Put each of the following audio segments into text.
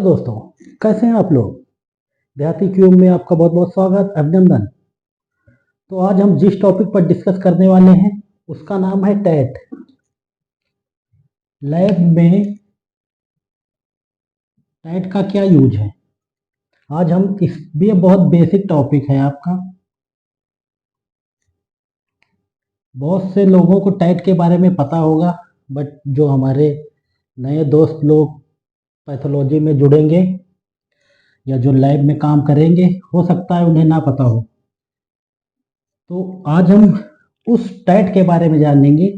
दोस्तों, कैसे हैं आप लोग। देहाती क्यूब में आपका बहुत बहुत स्वागत, अभिनंदन। तो आज हम जिस टॉपिक पर डिस्कस करने वाले हैं उसका नाम है टैट। लैब में टैट का क्या यूज है, आज हम ये बहुत बेसिक टॉपिक है आपका। बहुत से लोगों को टैट के बारे में पता होगा, बट जो हमारे नए दोस्त लोग पैथोलॉजी में जुड़ेंगे या जो लैब में काम करेंगे, हो सकता है उन्हें ना पता हो। तो आज हम उस टैट के बारे में जानेंगे।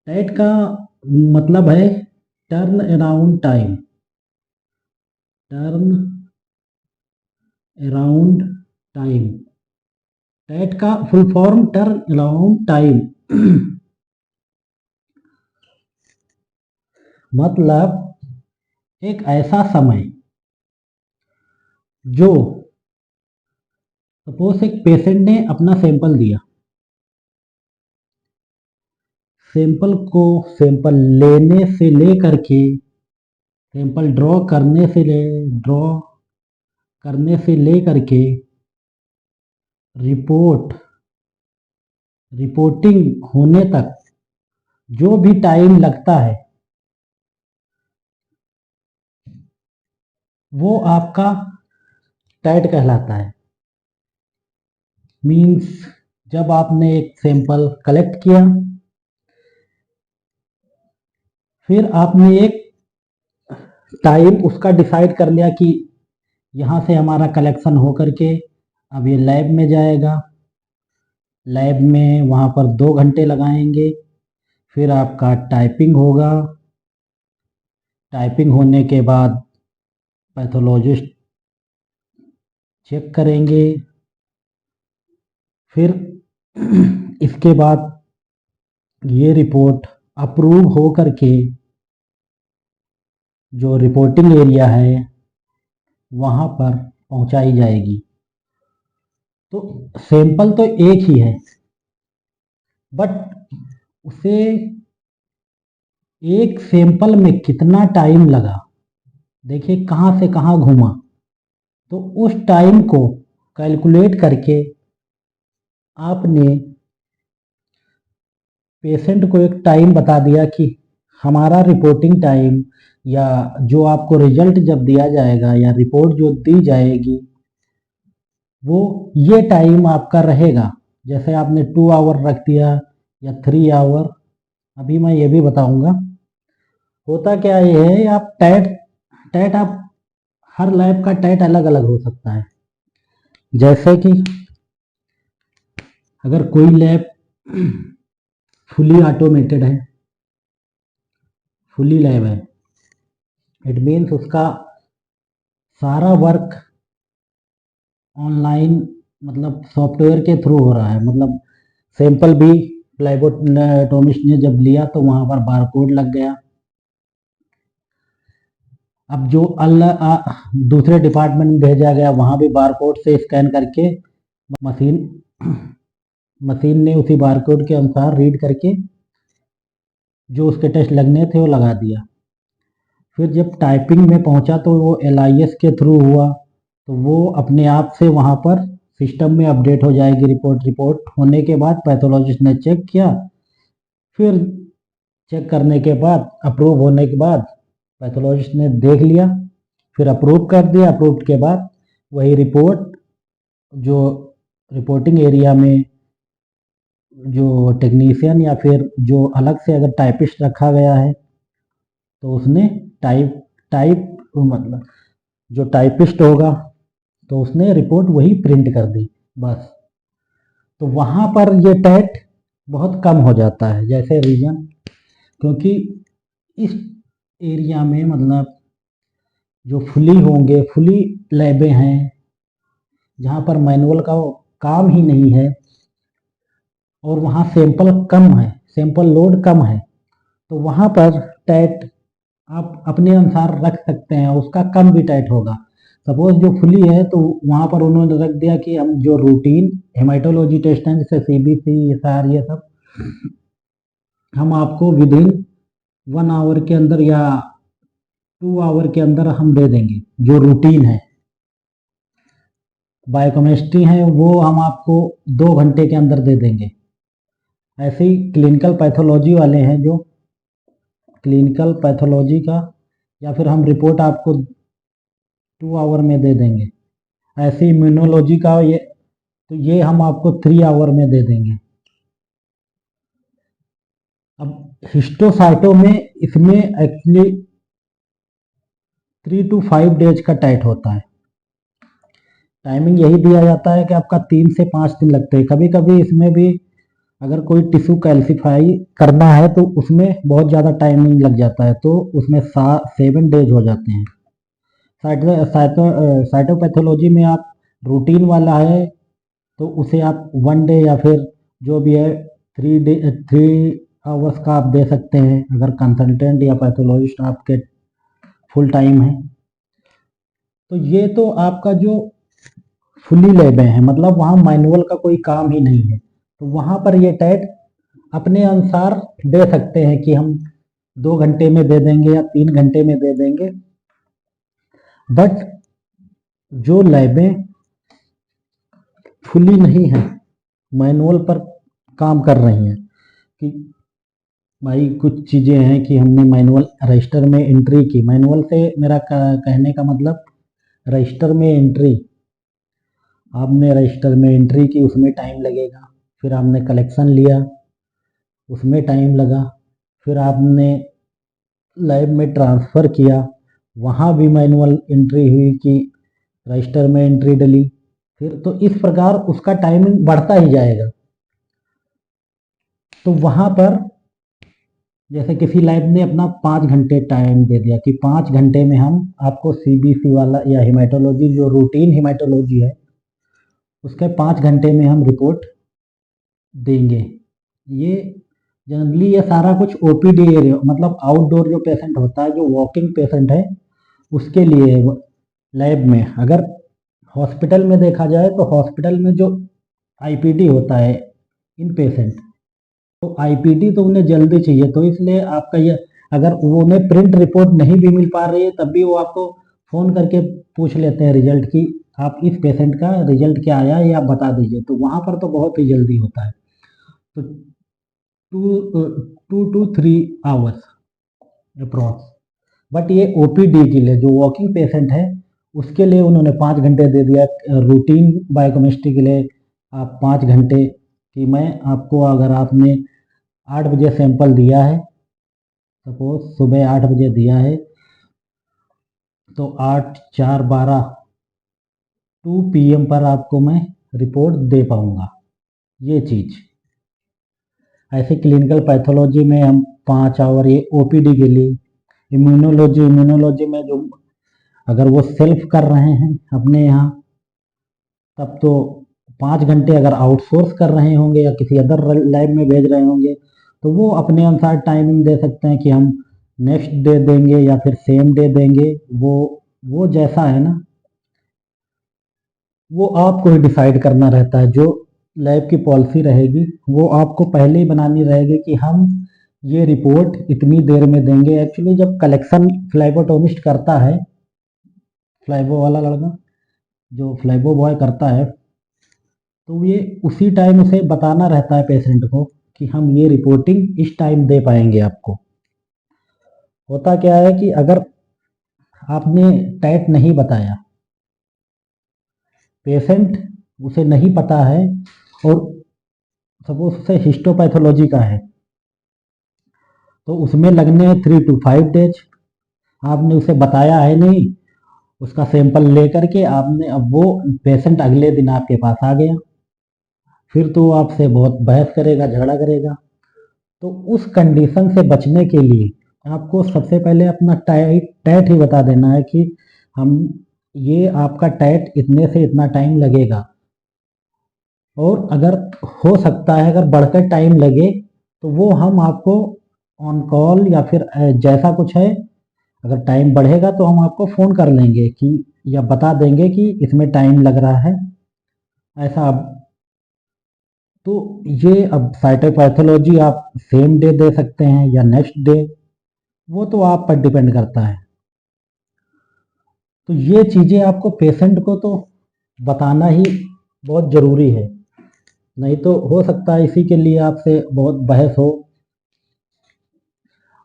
टैट का मतलब है turn around time. Turn around time, TAT का full form turn around time. मतलब एक ऐसा समय जो, सपोज एक पेशेंट ने अपना सैंपल दिया, सैंपल लेने से लेकर के, सैंपल ड्रॉ करने से लेकर के रिपोर्टिंग होने तक जो भी टाइम लगता है वो आपका टैट कहलाता है। मीन्स जब आपने एक सैंपल कलेक्ट किया, फिर आपने एक टाइम उसका डिसाइड कर लिया कि यहाँ से हमारा कलेक्शन हो करके अब ये लैब में जाएगा। लैब में वहाँ पर 2 घंटे लगाएंगे, फिर आपका टाइपिंग होगा। टाइपिंग होने के बाद पैथोलॉजिस्ट चेक करेंगे, फिर इसके बाद ये रिपोर्ट अप्रूव हो करके जो रिपोर्टिंग एरिया है वहाँ पर पहुँचाई जाएगी। तो सैंपल तो एक ही है, बट उसे एक सैंपल में कितना टाइम लगा, देखिए कहाँ से कहाँ घूमा, तो उस टाइम को कैलकुलेट करके आपने पेशेंट को एक टाइम बता दिया कि हमारा रिपोर्टिंग टाइम या जो आपको रिजल्ट जब दिया जाएगा या रिपोर्ट जो दी जाएगी वो ये टाइम आपका रहेगा। जैसे आपने 2 आवर रख दिया या 3 आवर, अभी मैं ये भी बताऊंगा। होता क्या ये है, आप टैट आप हर लैब का टैट अलग अलग हो सकता है। जैसे कि अगर कोई लैब फुली ऑटोमेटेड है, फुली लैब है, इट मीन्स उसका सारा वर्क ऑनलाइन, मतलब सॉफ्टवेयर के थ्रू हो रहा है। मतलब सैंपल भी फ्लैबोटोमिस्ट ने जब लिया तो वहाँ पर बारकोड लग गया। अब जो दूसरे डिपार्टमेंट में भेजा गया वहाँ भी बारकोड से स्कैन करके मशीन ने उसी बारकोड के अनुसार रीड करके जो उसके टेस्ट लगने थे वो लगा दिया। फिर जब टाइपिंग में पहुंचा तो वो LIS के थ्रू हुआ, तो वो अपने आप से वहाँ पर सिस्टम में अपडेट हो जाएगी रिपोर्ट होने के बाद पैथोलॉजिस्ट ने चेक किया, फिर चेक करने के बाद अप्रूव होने के बाद पैथोलॉजिस्ट ने देख लिया, फिर अप्रूव कर दिया। अप्रूव के बाद वही रिपोर्ट जो रिपोर्टिंग एरिया में जो टेक्नीशियन या फिर जो अलग से अगर टाइपिस्ट रखा गया है तो उसने टाइप मतलब जो टाइपिस्ट होगा तो उसने रिपोर्ट वही प्रिंट कर दी बस। तो वहाँ पर ये टैट बहुत कम हो जाता है। जैसे रीजन, क्योंकि इस एरिया में मतलब जो फुली लैबें हैं जहाँ पर मैनुअल का काम ही नहीं है और वहाँ सैंपल कम है, सैंपल लोड कम है, तो वहाँ पर टैट आप अपने अनुसार रख सकते हैं, उसका कम भी टैट होगा। सपोज जो फुली है तो वहाँ पर उन्होंने रख दिया कि हम जो रूटीन हेमाटोलॉजी टेस्ट हैं जैसे CBC SR ये सब हम आपको विदिन 1 आवर के अंदर या 2 आवर के अंदर हम दे देंगे। जो रूटीन है, बायोकेमिस्ट्री है, वो हम आपको 2 घंटे के अंदर दे देंगे। ऐसे ही क्लिनिकल पैथोलॉजी वाले हैं, जो क्लिनिकल पैथोलॉजी का या फिर हम रिपोर्ट आपको 2 आवर में दे देंगे। ऐसे इम्यूनोलॉजी का ये हम आपको 3 आवर में दे देंगे। अब हिस्टोसाइटो में इसमें एक्चुअली 3 to 5 डेज का टाइट होता है। टाइमिंग यही दिया जाता है कि आपका 3 से 5 दिन लगते हैं। कभी कभी इसमें भी अगर कोई टिश्यू कैल्सीफाई करना है तो उसमें बहुत ज़्यादा टाइमिंग लग जाता है, तो उसमें 7 डेज हो जाते हैं। साइटोपैथोलॉजी में आप रूटीन वाला है तो उसे आप 1 डे या फिर जो भी है 3 आवर्स का आप दे सकते हैं, अगर कंसल्टेंट या पैथोलॉजिस्ट आपके फुल टाइम है। तो ये तो आपका जो फुली लैब है, मतलब वहाँ मैनुअल का कोई काम ही नहीं है, तो वहाँ पर ये टैट अपने अनुसार दे सकते हैं कि हम 2 घंटे में दे देंगे या 3 घंटे में दे देंगे। बट जो लैबें फुली नहीं है, मैनुअल पर काम कर रही हैं कि भाई कुछ चीज़ें हैं कि हमने मैनुअल रजिस्टर में एंट्री की। मैनुअल से मेरा कहने का मतलब रजिस्टर में एंट्री, आपने रजिस्टर में एंट्री की, उसमें टाइम लगेगा। फिर आपने कलेक्शन लिया, उसमें टाइम लगा। फिर आपने लैब में ट्रांसफ़र किया, वहाँ भी मैनुअल एंट्री हुई कि रजिस्टर में एंट्री डली। फिर तो इस प्रकार उसका टाइमिंग बढ़ता ही जाएगा। तो वहाँ पर जैसे किसी लैब ने अपना 5 घंटे टाइम दे दिया कि 5 घंटे में हम आपको सीबीसी वाला या हेमाटोलॉजी, जो रूटीन हेमाटोलॉजी है, उसके 5 घंटे में हम रिपोर्ट देंगे। ये जनरली ये सारा कुछ ओपीडी एरिया, मतलब आउटडोर जो पेशेंट होता है, जो वॉकिंग पेशेंट है, उसके लिए लैब में। अगर हॉस्पिटल में देखा जाए तो हॉस्पिटल में जो आईपीडी होता है इन पेशेंट, तो आईपीडी तो उन्हें जल्दी चाहिए, तो इसलिए आपका ये, अगर वो उन्हें प्रिंट रिपोर्ट नहीं भी मिल पा रही है तब भी वो आपको फ़ोन करके पूछ लेते हैं रिजल्ट की, आप इस पेशेंट का रिजल्ट क्या आया ये आप बता दीजिए। तो वहाँ पर तो बहुत ही जल्दी होता है। तो 2 to 3 आवर्स अप्रॉक्स। बट ये ओपीडी के लिए, जो वॉकिंग पेशेंट है, उसके लिए उन्होंने 5 घंटे दे दिया। रूटीन बायोकेमिस्ट्री के लिए आप 5 घंटे कि मैं आपको, अगर आपने 8 बजे सैंपल दिया है, सपोज सुबह 8 बजे दिया है, तो 8 4 12 2 PM पर आपको मैं रिपोर्ट दे पाऊँगा। ये चीज़ ऐसे क्लिनिकल पैथोलॉजी में हम 5 आवर, ये ओपीडी के लिए। इम्यूनोलॉजी में जो अगर वो सेल्फ कर रहे हैं अपने यहाँ, तब तो 5 घंटे। अगर आउटसोर्स कर रहे होंगे या किसी अदर लैब में भेज रहे होंगे तो वो अपने अनुसार टाइमिंग दे सकते हैं कि हम नेक्स्ट डे देंगे या फिर सेम डे देंगे। वो जैसा है ना, वो आपको ही डिसाइड करना रहता है। जो लैब की पॉलिसी रहेगी वो आपको पहले ही बनानी रहेगी कि हम ये रिपोर्ट इतनी देर में देंगे। एक्चुअली जब कलेक्शन फ्लैबोटोमिस्ट करता है, फ्लैबो वाला लड़का जो फ्लैबो बॉय करता है, तो ये उसी टाइम उसे बताना रहता है पेशेंट को कि हम ये रिपोर्टिंग इस टाइम दे पाएंगे आपको। होता क्या है कि अगर आपने टैट नहीं बताया, पेशेंट उसे नहीं पता है, और सपोज से हिस्टोपैथोलॉजी का है, तो उसमें लगने 3 to 5 डेज। आपने उसे बताया है नहीं, उसका सैंपल लेकर के आपने, अब वो पेशेंट अगले दिन आपके पास आ गया, फिर तो वो आपसे बहुत बहस करेगा, झगड़ा करेगा। तो उस कंडीशन से बचने के लिए आपको सबसे पहले अपना टैट ही बता देना है कि हम, ये आपका टैट इतने से इतना टाइम लगेगा। और अगर हो सकता है अगर बढ़कर टाइम लगे तो वो हम आपको ऑन कॉल या फिर जैसा कुछ है, अगर टाइम बढ़ेगा तो हम आपको फ़ोन कर लेंगे कि, या बता देंगे कि इसमें टाइम लग रहा है ऐसा। अब तो ये, अब साइटोपैथोलॉजी आप सेम डे दे सकते हैं या नेक्स्ट डे, वो तो आप पर डिपेंड करता है। तो ये चीज़ें आपको पेशेंट को तो बताना ही बहुत ज़रूरी है, नहीं तो हो सकता है इसी के लिए आपसे बहुत बहस हो।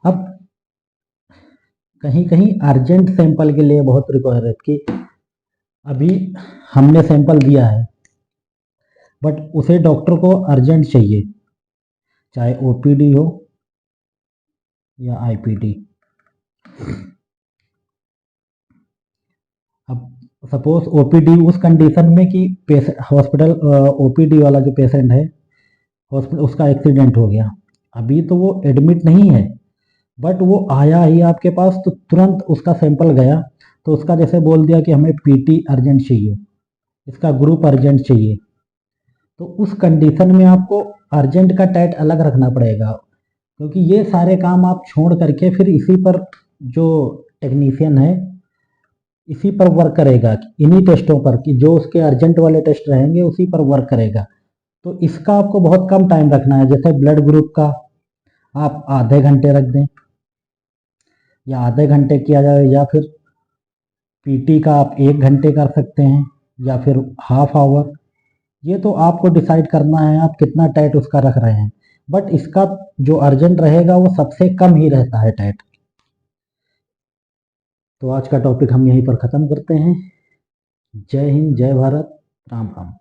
अब कहीं कहीं अर्जेंट सैंपल के लिए बहुत रिक्वायर है कि अभी हमने सैंपल दिया है बट उसे डॉक्टर को अर्जेंट चाहिए, चाहे ओपीडी हो या आईपीडी। अब सपोज ओपीडी उस कंडीशन में कि पेशेंट हॉस्पिटल, ओपीडी वाला जो पेशेंट है हॉस्पिटल, उसका एक्सीडेंट हो गया, अभी तो वो एडमिट नहीं है बट वो आया ही आपके पास तो तुरंत उसका सैंपल गया, तो उसका जैसे बोल दिया कि हमें पीटी अर्जेंट चाहिए, इसका ग्रुप अर्जेंट चाहिए, तो उस कंडीशन में आपको अर्जेंट का टैट अलग रखना पड़ेगा, क्योंकि ये सारे काम आप छोड़ करके फिर इसी पर जो टेक्नीशियन है इसी पर वर्क करेगा, इन्हीं टेस्टों पर कि जो उसके अर्जेंट वाले टेस्ट रहेंगे उसी पर वर्क करेगा। तो इसका आपको बहुत कम टाइम रखना है, जैसे ब्लड ग्रुप का आप आधे घंटे रख दें या आधे घंटे किया जाए, या फिर पीटी का आप 1 घंटे कर सकते हैं या फिर हाफ आवर। ये तो आपको डिसाइड करना है आप कितना टाइट उसका रख रहे हैं, बट इसका जो अर्जेंट रहेगा वो सबसे कम ही रहता है टाइट। तो आज का टॉपिक हम यहीं पर ख़त्म करते हैं। जय हिंद, जय भारत, राम राम।